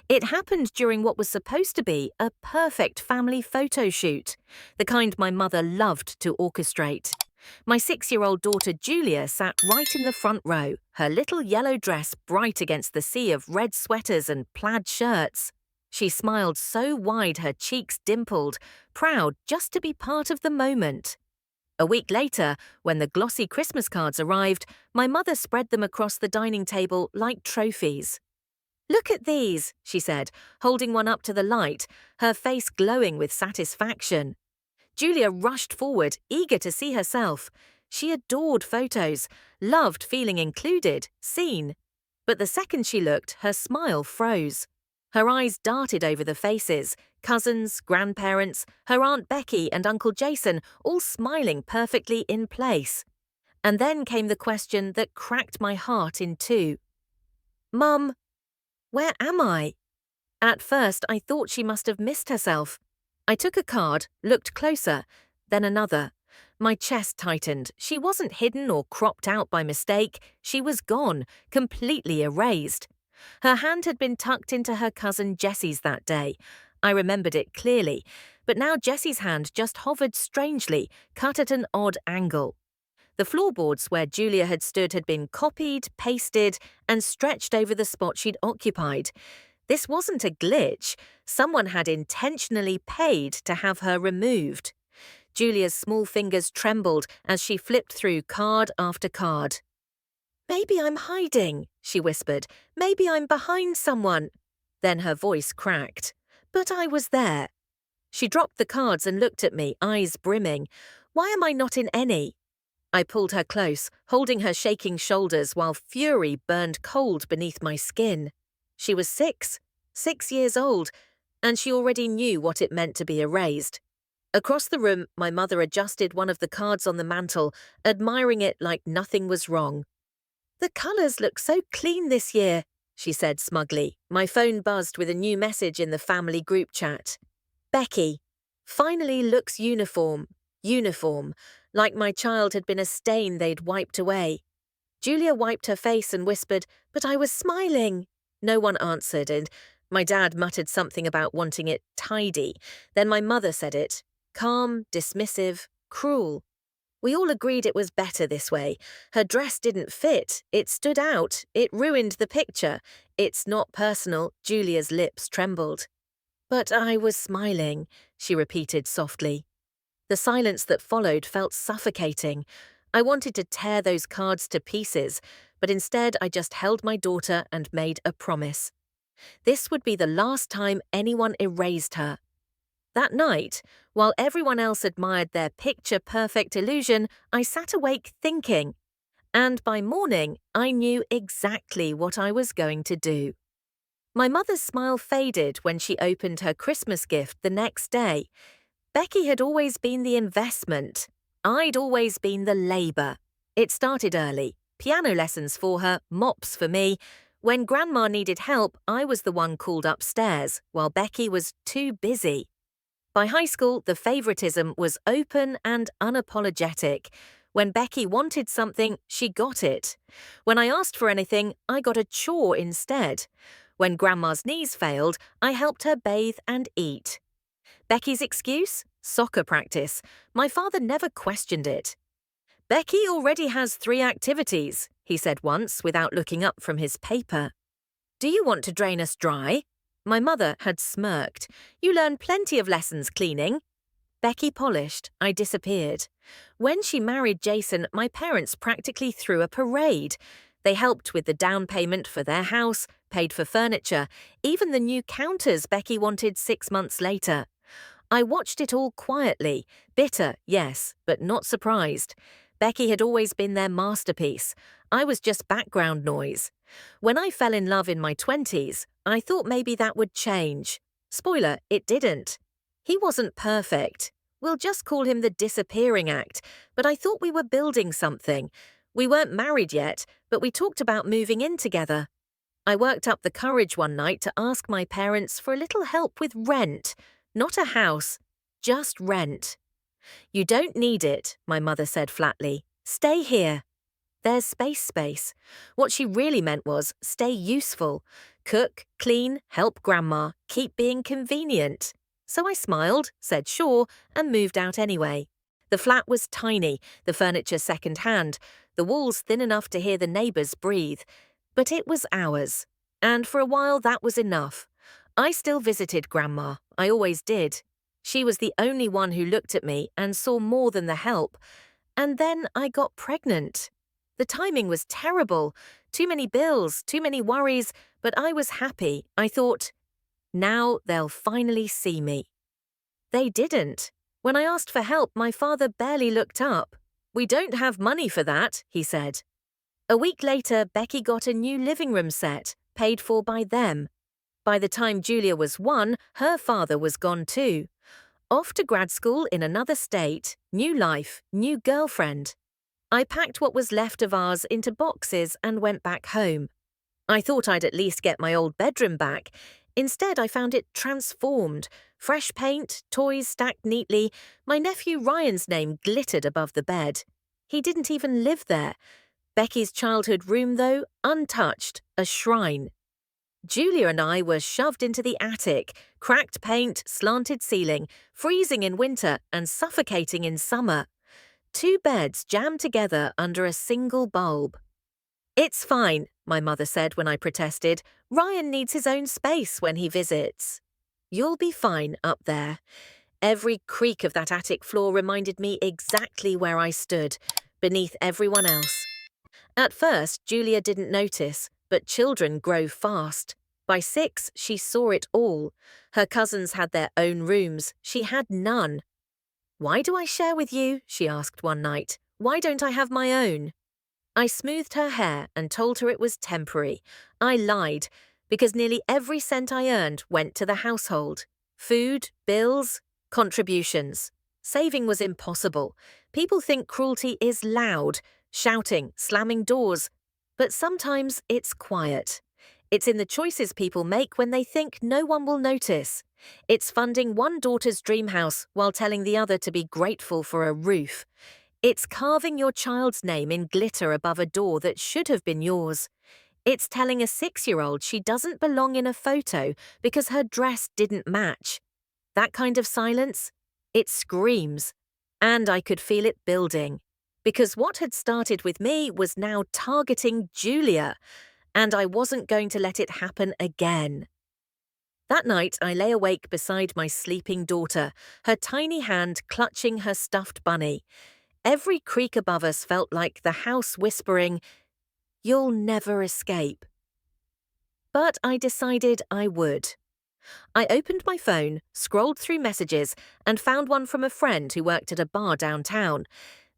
It happened during what was supposed to be a perfect family photo shoot, the kind my mother loved to orchestrate. My 6-year-old daughter Julia sat right in the front row, her little yellow dress bright against the sea of red sweaters and plaid shirts. She smiled so wide her cheeks dimpled, proud just to be part of the moment. A week later, when the glossy Christmas cards arrived, my mother spread them across the dining table like trophies. "Look at these," she said, holding one up to the light, her face glowing with satisfaction. Julia rushed forward, eager to see herself. She adored photos, loved feeling included, seen. But the second she looked, her smile froze. Her eyes darted over the faces, cousins, grandparents, her Aunt Becky and Uncle Jason, all smiling perfectly in place. And then came the question that cracked my heart in two. "Mum, where am I?" At first, I thought she must have missed herself. I took a card, looked closer, then another. My chest tightened. She wasn't hidden or cropped out by mistake. She was gone, completely erased. Her hand had been tucked into her cousin Jessie's that day. I remembered it clearly, but now Jessie's hand just hovered strangely, cut at an odd angle. The floorboards where Julia had stood had been copied, pasted, and stretched over the spot she'd occupied. This wasn't a glitch. Someone had intentionally paid to have her removed. Julia's small fingers trembled as she flipped through card after card. "Maybe I'm hiding," she whispered. "Maybe I'm behind someone." Then her voice cracked. "But I was there." She dropped the cards and looked at me, eyes brimming. "Why am I not in any?" I pulled her close, holding her shaking shoulders while fury burned cold beneath my skin. She was 6 years old, and she already knew what it meant to be erased. Across the room, my mother adjusted one of the cards on the mantel, admiring it like nothing was wrong. "The colours look so clean this year," she said smugly. My phone buzzed with a new message in the family group chat. "Becky, finally looks uniform, like my child had been a stain they'd wiped away." Julia wiped her face and whispered, "But I was smiling." No one answered, and my dad muttered something about wanting it tidy. Then my mother said it, calm, dismissive, cruel. We all agreed it was better this way. Her dress didn't fit, it stood out, it ruined the picture. "It's not personal," Julia's lips trembled. "But I was smiling," she repeated softly. The silence that followed felt suffocating. I wanted to tear those cards to pieces, but instead I just held my daughter and made a promise. This would be the last time anyone erased her. That night, while everyone else admired their picture-perfect illusion, I sat awake thinking. And by morning, I knew exactly what I was going to do. My mother's smile faded when she opened her Christmas gift the next day. Becky had always been the investment. I'd always been the labour. It started early. Piano lessons for her, mops for me. When Grandma needed help, I was the one called upstairs, while Becky was too busy. By high school, the favouritism was open and unapologetic. When Becky wanted something, she got it. When I asked for anything, I got a chore instead. When Grandma's knees failed, I helped her bathe and eat. Becky's excuse? Soccer practice. My father never questioned it. "Becky already has 3 activities," he said once without looking up from his paper. "Do you want to drain us dry?" My mother had smirked. "You learn plenty of lessons cleaning." Becky polished. I disappeared. When she married Jason, my parents practically threw a parade. They helped with the down payment for their house, paid for furniture, even the new counters Becky wanted 6 months later. I watched it all quietly, bitter, yes, but not surprised. Becky had always been their masterpiece. I was just background noise. When I fell in love in my 20s, I thought maybe that would change. Spoiler, it didn't. He wasn't perfect. We'll just call him the disappearing act, but I thought we were building something. We weren't married yet, but we talked about moving in together. I worked up the courage one night to ask my parents for a little help with rent. Not a house, just rent. "You don't need it," my mother said flatly. "Stay here." There's space. What she really meant was, stay useful. Cook, clean, help Grandma, keep being convenient. So I smiled, said sure, and moved out anyway. The flat was tiny, the furniture second-hand, the walls thin enough to hear the neighbours breathe. But it was ours. And for a while that was enough. I still visited Grandma, I always did. She was the only one who looked at me and saw more than the help. And then I got pregnant. The timing was terrible. Too many bills, too many worries, but I was happy. I thought, now they'll finally see me. They didn't. When I asked for help, my father barely looked up. "We don't have money for that," he said. A week later, Becky got a new living room set, paid for by them. By the time Julia was 1, her father was gone too. Off to grad school in another state, new life, new girlfriend. I packed what was left of ours into boxes and went back home. I thought I'd at least get my old bedroom back. Instead, I found it transformed. Fresh paint, toys stacked neatly. My nephew Ryan's name glittered above the bed. He didn't even live there. Becky's childhood room, though, untouched, a shrine. Julia and I were shoved into the attic, cracked paint, slanted ceiling, freezing in winter and suffocating in summer. 2 beds jammed together under a single bulb. "It's fine," my mother said when I protested. "Ryan needs his own space when he visits." "You'll be fine up there." Every creak of that attic floor reminded me exactly where I stood, beneath everyone else. At first, Julia didn't notice, but children grow fast. By 6, she saw it all. Her cousins had their own rooms. She had none. "Why do I share with you?" she asked one night. "Why don't I have my own?" I smoothed her hair and told her it was temporary. I lied, because nearly every cent I earned went to the household. Food, bills, contributions. Saving was impossible. People think cruelty is loud, shouting, slamming doors. But sometimes it's quiet. It's in the choices people make when they think no one will notice. It's funding one daughter's dream house while telling the other to be grateful for a roof. It's carving your child's name in glitter above a door that should have been yours. It's telling a 6-year-old she doesn't belong in a photo because her dress didn't match. That kind of silence, it screams. And I could feel it building. Because what had started with me was now targeting Julia. And I wasn't going to let it happen again. That night, I lay awake beside my sleeping daughter, her tiny hand clutching her stuffed bunny. Every creak above us felt like the house whispering, "You'll never escape." But I decided I would. I opened my phone, scrolled through messages, and found one from a friend who worked at a bar downtown.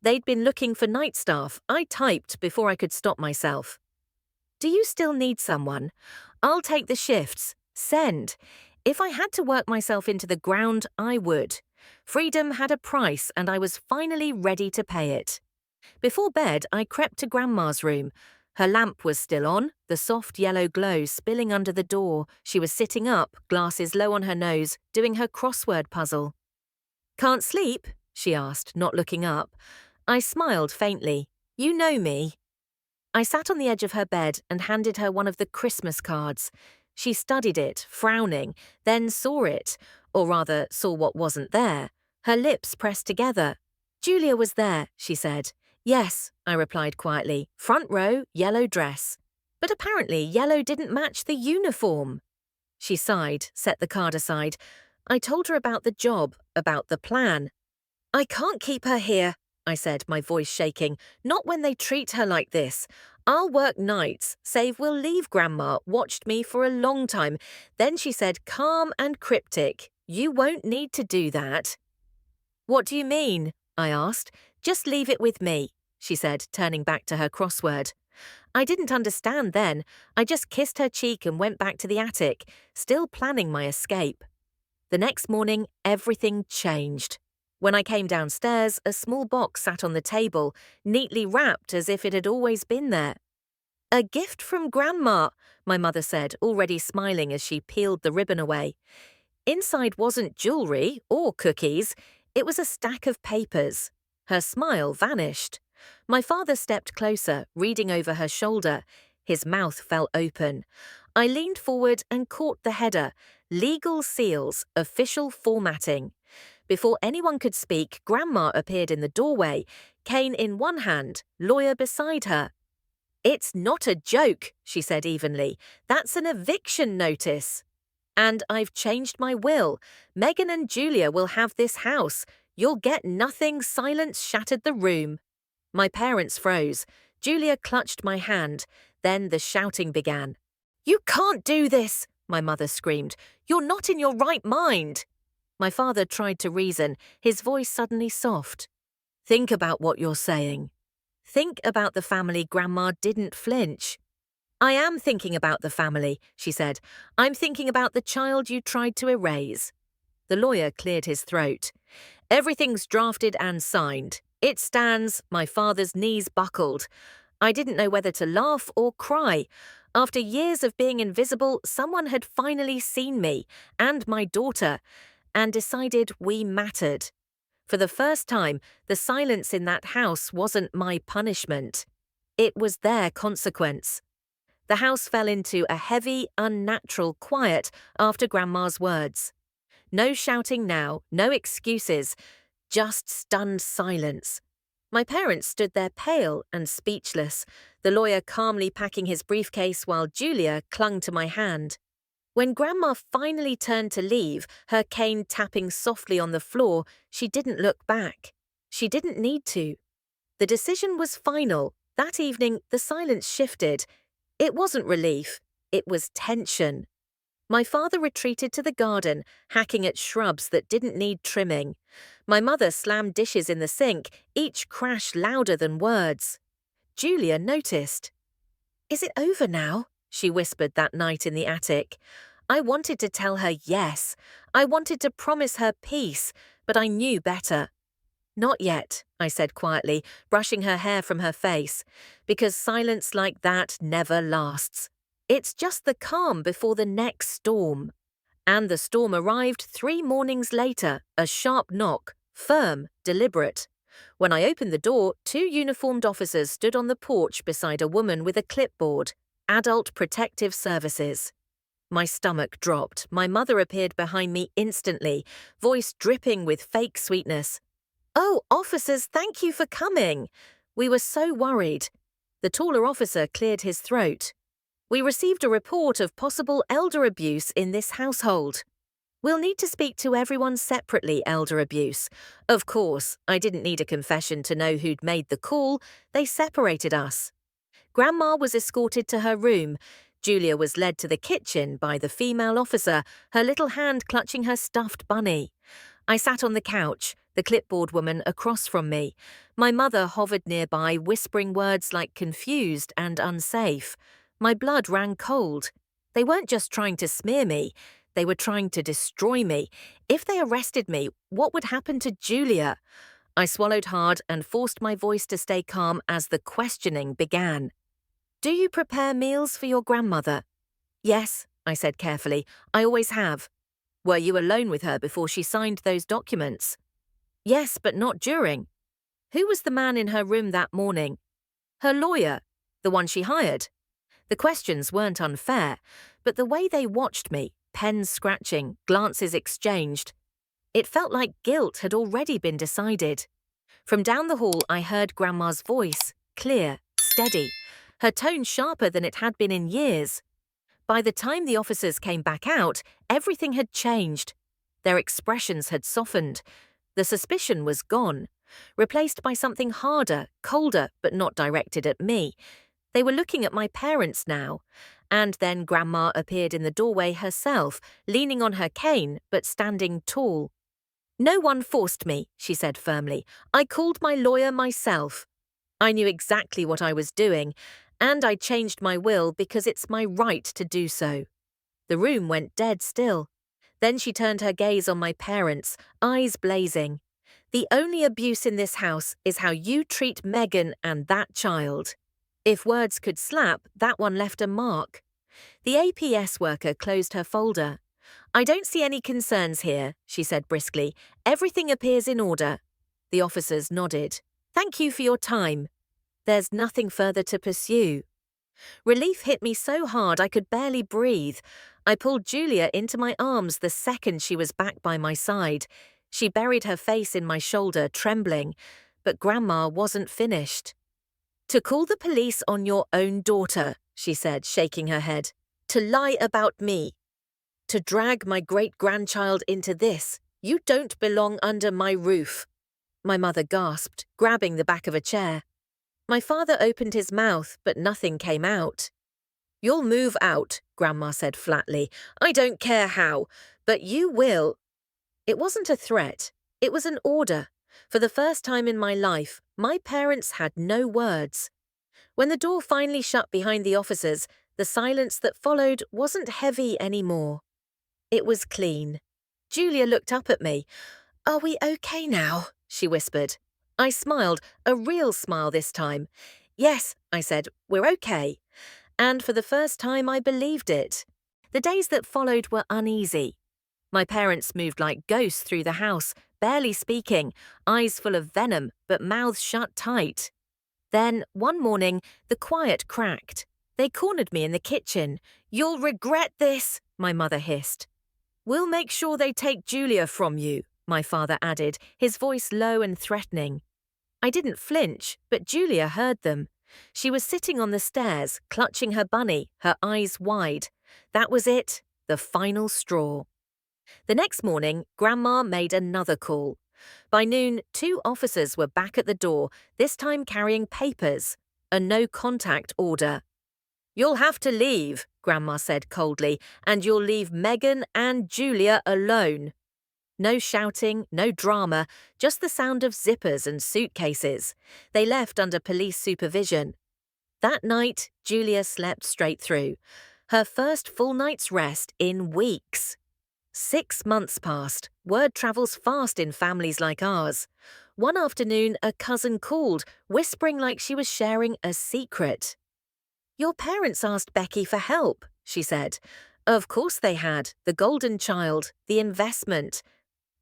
They'd been looking for night staff. I typed before I could stop myself. "Do you still need someone? I'll take the shifts. Send." If I had to work myself into the ground, I would. Freedom had a price, and I was finally ready to pay it. Before bed, I crept to Grandma's room. Her lamp was still on, the soft yellow glow spilling under the door. She was sitting up, glasses low on her nose, doing her crossword puzzle. "Can't sleep?" she asked, not looking up. I smiled faintly. "You know me." I sat on the edge of her bed and handed her one of the Christmas cards. She studied it, frowning, then saw it, or rather saw what wasn't there. Her lips pressed together. "Julia was there," she said. "Yes," I replied quietly. "Front row, yellow dress." But apparently yellow didn't match the uniform. She sighed, set the card aside. I told her about the job, about the plan. "I can't keep her here," I said, my voice shaking. "Not when they treat her like this. I'll work nights, save we'll leave Grandma, watched me for a long time." Then she said, calm and cryptic, "You won't need to do that." "What do you mean?" I asked. "Just leave it with me," she said, turning back to her crossword. I didn't understand then. I just kissed her cheek and went back to the attic, still planning my escape. The next morning, everything changed. When I came downstairs, a small box sat on the table, neatly wrapped as if it had always been there. "A gift from Grandma," my mother said, already smiling as she peeled the ribbon away. Inside wasn't jewelry or cookies. It was a stack of papers. Her smile vanished. My father stepped closer, reading over her shoulder. His mouth fell open. I leaned forward and caught the header, Legal Seals, Official Formatting. Before anyone could speak, Grandma appeared in the doorway, cane in one hand, lawyer beside her. "It's not a joke," she said evenly. "That's an eviction notice. And I've changed my will. Megan and Julia will have this house. You'll get nothing." Silence shattered the room. My parents froze. Julia clutched my hand. Then the shouting began. "You can't do this," my mother screamed. "You're not in your right mind." My father tried to reason, his voice suddenly soft. "Think about what you're saying. Think about the family." Grandma didn't flinch. "I am thinking about the family," she said. "I'm thinking about the child you tried to erase." The lawyer cleared his throat. "Everything's drafted and signed. It stands." My father's knees buckled. I didn't know whether to laugh or cry. After years of being invisible, someone had finally seen me, and my daughter, and decided we mattered. For the first time, the silence in that house wasn't my punishment. It was their consequence. The house fell into a heavy, unnatural quiet after Grandma's words. No shouting now, no excuses, just stunned silence. My parents stood there pale and speechless, the lawyer calmly packing his briefcase while Julia clung to my hand. When Grandma finally turned to leave, her cane tapping softly on the floor, she didn't look back. She didn't need to. The decision was final. That evening, the silence shifted. It wasn't relief. It was tension. My father retreated to the garden, hacking at shrubs that didn't need trimming. My mother slammed dishes in the sink, each crash louder than words. Julia noticed. "Is it over now?" she whispered that night in the attic. I wanted to tell her yes. I wanted to promise her peace, but I knew better. "Not yet," I said quietly, brushing her hair from her face, because silence like that never lasts. It's just the calm before the next storm. And the storm arrived 3 mornings later, a sharp knock, firm, deliberate. When I opened the door, 2 uniformed officers stood on the porch beside a woman with a clipboard, Adult Protective Services. My stomach dropped. My mother appeared behind me instantly, voice dripping with fake sweetness. "Oh, officers, thank you for coming. We were so worried." The taller officer cleared his throat. "We received a report of possible elder abuse in this household. We'll need to speak to everyone separately." Elder abuse. Of course, I didn't need a confession to know who'd made the call. They separated us. Grandma was escorted to her room. Julia was led to the kitchen by the female officer, her little hand clutching her stuffed bunny. I sat on the couch, the clipboard woman across from me. My mother hovered nearby, whispering words like confused and unsafe. My blood ran cold. They weren't just trying to smear me. They were trying to destroy me. If they arrested me, what would happen to Julia? I swallowed hard and forced my voice to stay calm as the questioning began. "Do you prepare meals for your grandmother?" "Yes," I said carefully. "I always have." "Were you alone with her before she signed those documents?" "Yes, but not during." "Who was the man in her room that morning?" "Her lawyer, the one she hired." The questions weren't unfair, but the way they watched me, pens scratching, glances exchanged, it felt like guilt had already been decided. From down the hall, I heard Grandma's voice, clear, steady, her tone sharper than it had been in years. By the time the officers came back out, everything had changed. Their expressions had softened. The suspicion was gone, replaced by something harder, colder, but not directed at me. They were looking at my parents now. And then Grandma appeared in the doorway herself, leaning on her cane, but standing tall. "No one forced me," she said firmly. "I called my lawyer myself. I knew exactly what I was doing, and I changed my will because it's my right to do so." The room went dead still. Then she turned her gaze on my parents, eyes blazing. "The only abuse in this house is how you treat Megan and that child." If words could slap, that one left a mark. The APS worker closed her folder. "I don't see any concerns here," she said briskly. "Everything appears in order." The officers nodded. "Thank you for your time." "There's nothing further to pursue." Relief hit me so hard I could barely breathe. I pulled Julia into my arms the second she was back by my side. She buried her face in my shoulder, trembling, but Grandma wasn't finished. "To call the police on your own daughter," she said, shaking her head. "To lie about me. To drag my great-grandchild into this. You don't belong under my roof." My mother gasped, grabbing the back of a chair. My father opened his mouth, but nothing came out. "You'll move out," Grandma said flatly. "I don't care how, but you will." It wasn't a threat. It was an order. For the first time in my life, my parents had no words. When the door finally shut behind the officers, the silence that followed wasn't heavy anymore. It was clean. Julia looked up at me. "Are we okay now?" she whispered. I smiled, a real smile this time. "Yes," I said, "we're okay." And for the first time I believed it. The days that followed were uneasy. My parents moved like ghosts through the house, barely speaking, eyes full of venom, but mouths shut tight. Then, one morning, the quiet cracked. They cornered me in the kitchen. "You'll regret this," my mother hissed. "We'll make sure they take Julia from you," my father added, his voice low and threatening. I didn't flinch, but Julia heard them. She was sitting on the stairs, clutching her bunny, her eyes wide. That was it, the final straw. The next morning, Grandma made another call. By noon, 2 officers were back at the door, this time carrying papers, a no-contact order. "You'll have to leave," Grandma said coldly, "and you'll leave Megan and Julia alone." No shouting, no drama, just the sound of zippers and suitcases. They left under police supervision. That night, Julia slept straight through. Her first full night's rest in weeks. 6 months passed. Word travels fast in families like ours. One afternoon, a cousin called, whispering like she was sharing a secret. "Your parents asked Becky for help," she said. Of course they had. The golden child, the investment.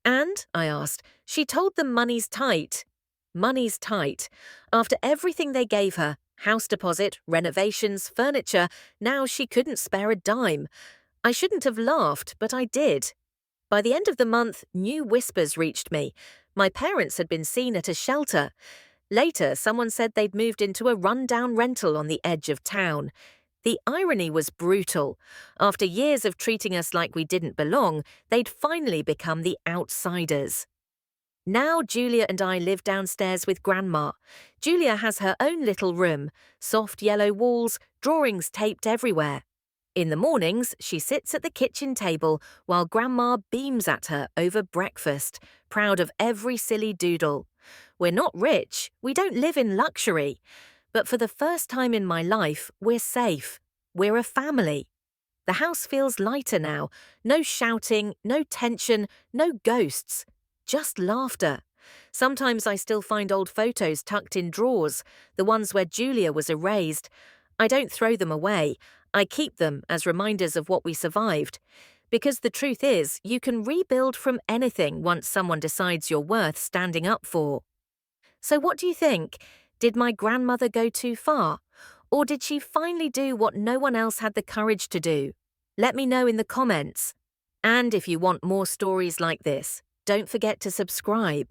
"And?" I asked. "She told them money's tight." Money's tight. After everything they gave her, house deposit, renovations, furniture, now she couldn't spare a dime. I shouldn't have laughed, but I did. By the end of the month, new whispers reached me. My parents had been seen at a shelter. Later, someone said they'd moved into a run-down rental on the edge of town. The irony was brutal. After years of treating us like we didn't belong, they'd finally become the outsiders. Now Julia and I live downstairs with Grandma. Julia has her own little room, soft yellow walls, drawings taped everywhere. In the mornings, she sits at the kitchen table while Grandma beams at her over breakfast, proud of every silly doodle. We're not rich, we don't live in luxury. But for the first time in my life, we're safe. We're a family. The house feels lighter now. No shouting, no tension, no ghosts. Just laughter. Sometimes I still find old photos tucked in drawers, the ones where Julia was erased. I don't throw them away. I keep them as reminders of what we survived. Because the truth is, you can rebuild from anything once someone decides you're worth standing up for. So what do you think? Did my grandmother go too far? Or did she finally do what no one else had the courage to do? Let me know in the comments. And if you want more stories like this, don't forget to subscribe.